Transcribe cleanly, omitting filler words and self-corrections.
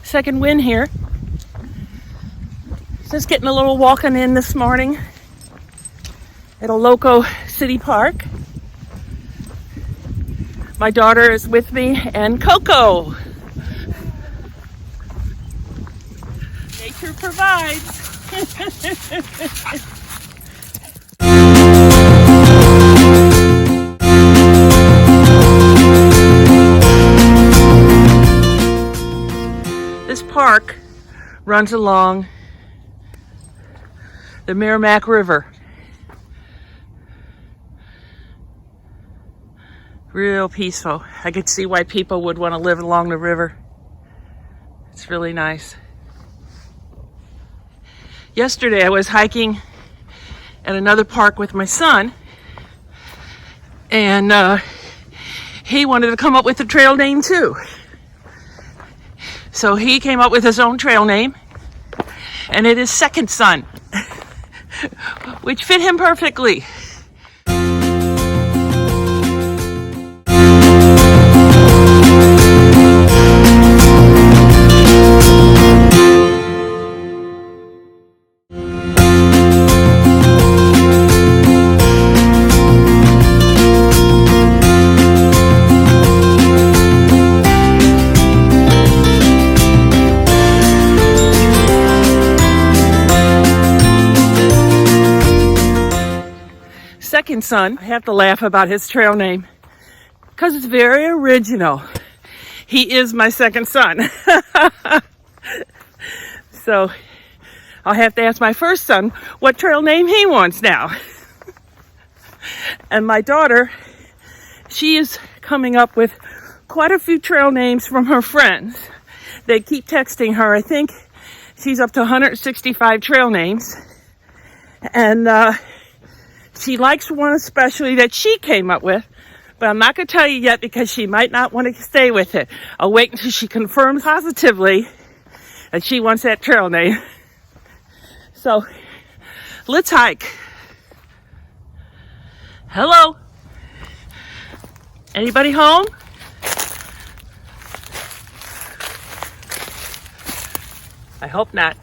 second wind here. Just getting a little walking in this morning at a local city park. My daughter is with me and CoCo. Nature provides. This park runs along the Meramec River. Real peaceful. I could see why people would want to live along the river. It's really nice. Yesterday I was hiking at another park with my son, and he wanted to come up with a trail name too. So he came up with his own trail name, and it is Second Son, which fit him perfectly. Second Son, I have to laugh about his trail name because it's very original. He is my second son. So I'll have to ask my first son what trail name he wants now. And my daughter, she is coming up with quite a few trail names from her friends. They keep texting her. I think she's up to 165 trail names. And she likes one especially that she came up with, but I'm not going to tell you yet because she might not want to stay with it. I'll wait until she confirms positively that she wants that trail name. So, let's hike. Hello? Anybody home? I hope not.